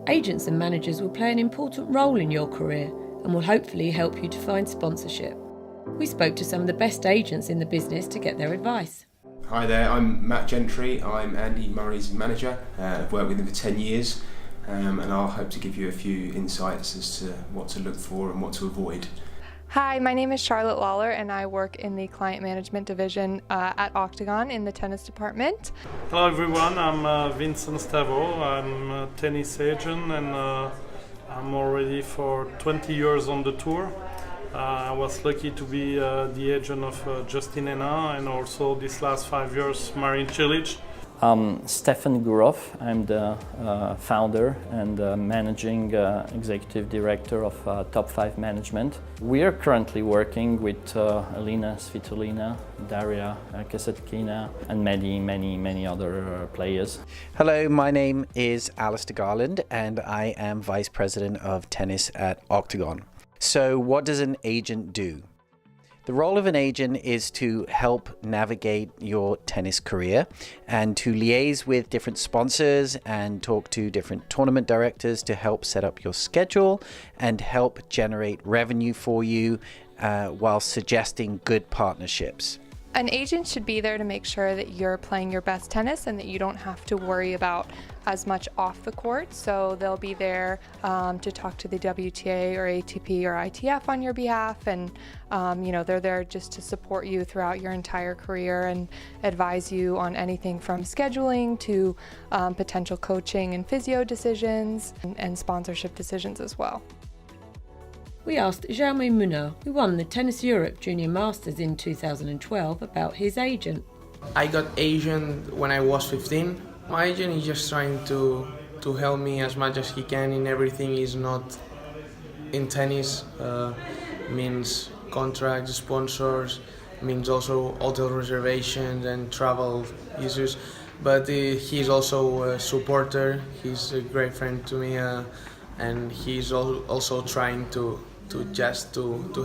Agents and managers will play an important role in your career and will hopefully help you to find sponsorship. We spoke to some of the best agents in the business to get their advice. Hi there, I'm Matt Gentry. I'm Andy Murray's manager. I've worked with him for 10 years and I'll hope to give you a few insights as to what to look for and what to avoid. Hi, my name is Charlotte Lawler and I work in the client management division at Octagon in the tennis department. Hello everyone, I'm Vincent Stavo. I'm a tennis agent and I'm already for 20 years on the tour. I was lucky to be the agent of Justin Henin and also this last 5 years Marin Cilic. I'm Stefan Gurov. I'm the founder and managing executive director of Top 5 Management. We are currently working with Alina Svitolina, Daria Kasatkina and many other players. Hello, my name is Alistair Garland and I am Vice President of Tennis at Octagon. So what does an agent do? The role of an agent is to help navigate your tennis career and to liaise with different sponsors and talk to different tournament directors to help set up your schedule and help generate revenue for you while suggesting good partnerships. An agent should be there to make sure that you're playing your best tennis and that you don't have to worry about as much off the court. So they'll be there to talk to the WTA or ATP or ITF on your behalf, and they're there just to support you throughout your entire career and advise you on anything from scheduling to potential coaching and physio decisions and sponsorship decisions as well. We asked Jaume Munar, who won the Tennis Europe Junior Masters in 2012, about his agent. I got agent when I was 15. My agent is just trying to help me as much as he can in everything. He's not in tennis, means contracts, sponsors, means also hotel reservations and travel issues. But he's also a supporter. He's a great friend to me, and he's also trying to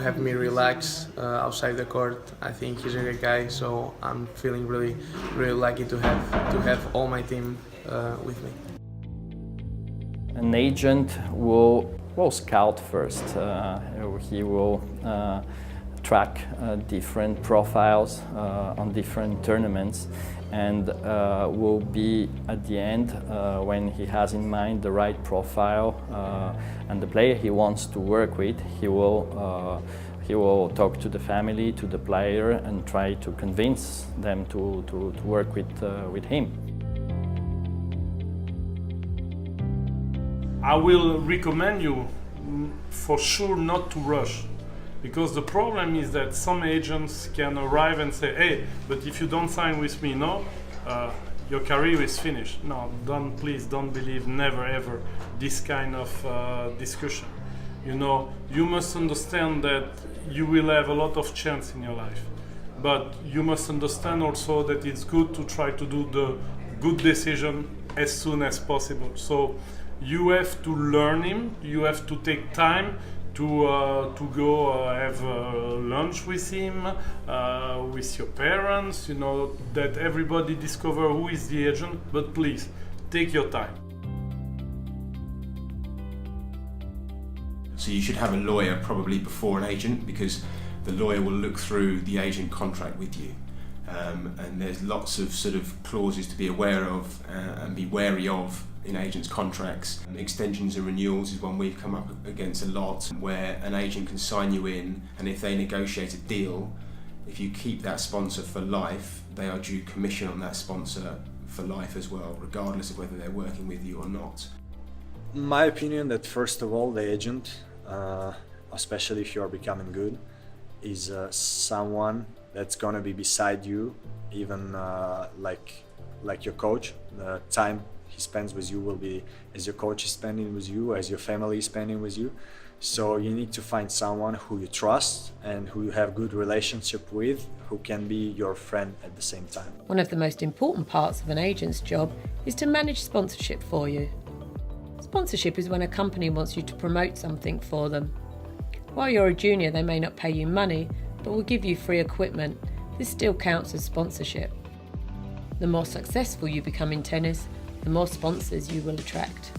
have me relax outside the court. I think he's a great guy, so I'm feeling really lucky to have all my team with me. An agent will scout first. He will track different profiles on different tournaments, and will be at the end when he has in mind the right profile and the player he wants to work with. He will talk to the family, to the player, and try to convince them to work with him. I will recommend you for sure not to rush. Because the problem is that some agents can arrive and say, hey, but if you don't sign with me now, your career is finished. No, please don't believe, never ever, this kind of discussion. You must understand that you will have a lot of chance in your life. But you must understand also that it's good to try to do the good decision as soon as possible. So you have to learn him, you have to take time to go have lunch with him, with your parents, that everybody discover who is the agent, but please, take your time. So you should have a lawyer probably before an agent, because the lawyer will look through the agent contract with you. And there's lots of sort of clauses to be aware of and be wary of in agents' contracts. Extensions and renewals is one we've come up against a lot, where an agent can sign you in, and if they negotiate a deal, if you keep that sponsor for life, they are due commission on that sponsor for life as well, regardless of whether they're working with you or not. My opinion that first of all, the agent, especially if you are becoming good, is someone that's gonna be beside you, even like your coach. The time he spends with you will be as your coach is spending with you, as your family is spending with you. So you need to find someone who you trust and who you have good relationship with, who can be your friend at the same time. One of the most important parts of an agent's job is to manage sponsorship for you. Sponsorship is when a company wants you to promote something for them. While you're a junior, they may not pay you money, but will give you free equipment. This still counts as sponsorship. The more successful you become in tennis, the more sponsors you will attract.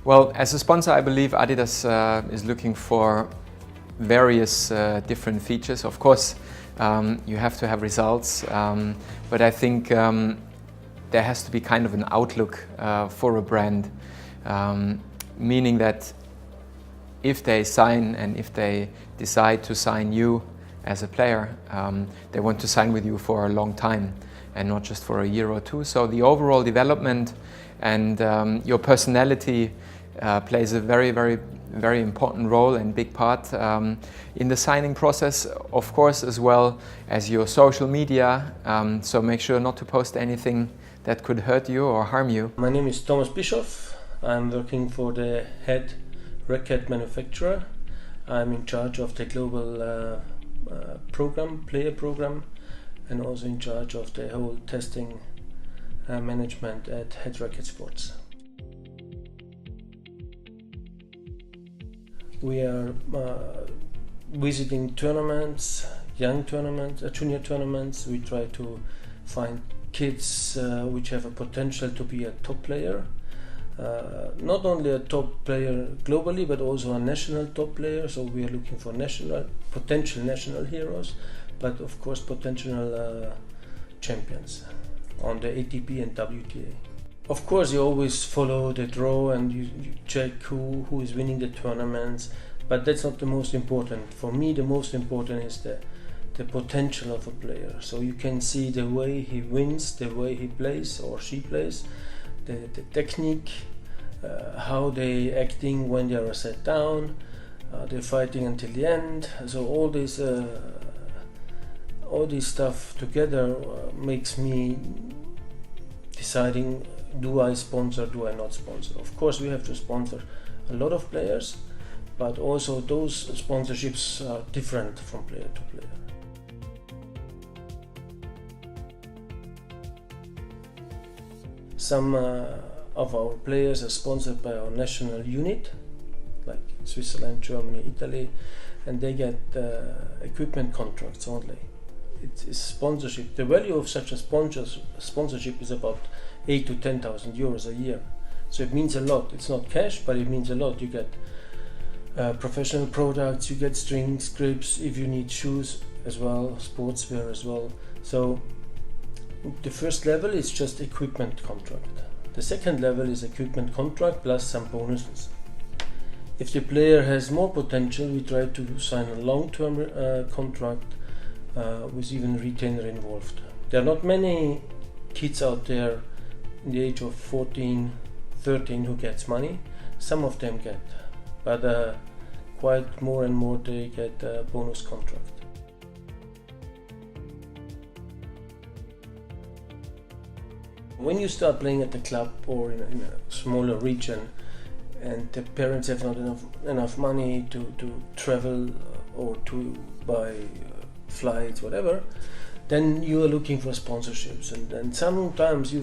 Well, as a sponsor, I believe Adidas is looking for various different features. Of course, you have to have results, but I think there has to be kind of an outlook for a brand, meaning that if they sign and if they decide to sign you as a player, they want to sign with you for a long time and not just for a year or two. So the overall development and your personality plays a very, very, very important role and big part in the signing process, of course, as well as your social media. So make sure not to post anything that could hurt you or harm you. My name is Thomas Bischoff. I'm working for the head racket manufacturer. I'm in charge of the global player program, and also in charge of the whole testing management at Head Racket Sports. We are visiting tournaments, young tournaments, junior tournaments. We try to find kids which have a potential to be a top player. Not only a top player globally, but also a national top player. So we are looking for potential national heroes, but of course potential champions on the ATP and WTA. Of course, you always follow the draw and you check who is winning the tournaments, but that's not the most important. For me, the most important is the potential of a player. So you can see the way he wins, the way he plays or she plays, the technique, how they acting when they are set down, they're fighting until the end. So all this stuff together makes me deciding, do I sponsor, do I not sponsor? Of course, we have to sponsor a lot of players, but also those sponsorships are different from player to player. Some of our players are sponsored by our national unit, like Switzerland, Germany, Italy, and they get equipment contracts only. It is sponsorship. The value of such a sponsorship is about 8,000 to 10,000 euros a year. So it means a lot. It's not cash, but it means a lot. You get professional products, you get strings, grips, if you need shoes as well, sportswear as well. So the first level is just equipment contract. The second level is equipment contract plus some bonuses. If the player has more potential, we try to sign a long-term contract with even retainer involved. There are not many kids out there in the age of 14, 13 who gets money. Some of them get, but quite more and more they get a bonus contract. When you start playing at the club or in a smaller region and the parents have not enough money to travel or to buy flights, whatever, then you are looking for sponsorships, and then sometimes you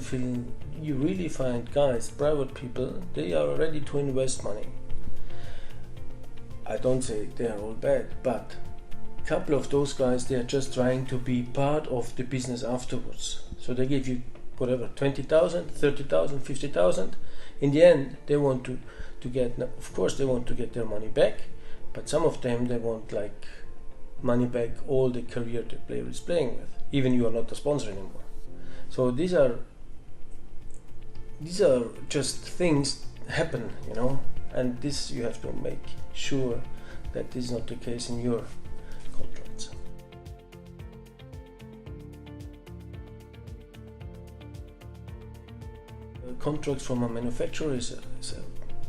really find guys, private people, they are ready to invest money. I don't say they are all bad, but a couple of those guys, they are just trying to be part of the business afterwards. So they give you whatever, 20,000, 30,000, 50,000. In the end, they want to get, of course they want to get their money back, but some of them, they want like money back all the career the player is playing with, even you are not the sponsor anymore. So these are just things happen, you know, and this you have to make sure that this is not the case in your contracts. A contract from a manufacturer is a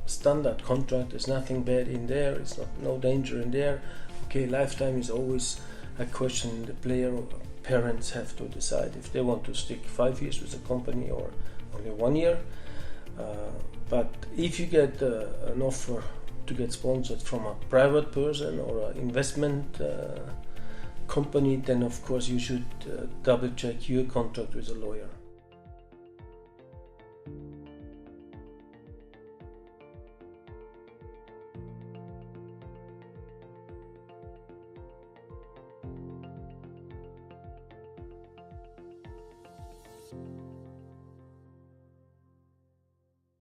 standard contract. There's nothing bad in there. It's no danger in there. Okay, lifetime is always a question the player or parents have to decide if they want to stick 5 years with a company or only 1 year. But if you get an offer to get sponsored from a private person or an investment company, then of course you should double check your contract with a lawyer.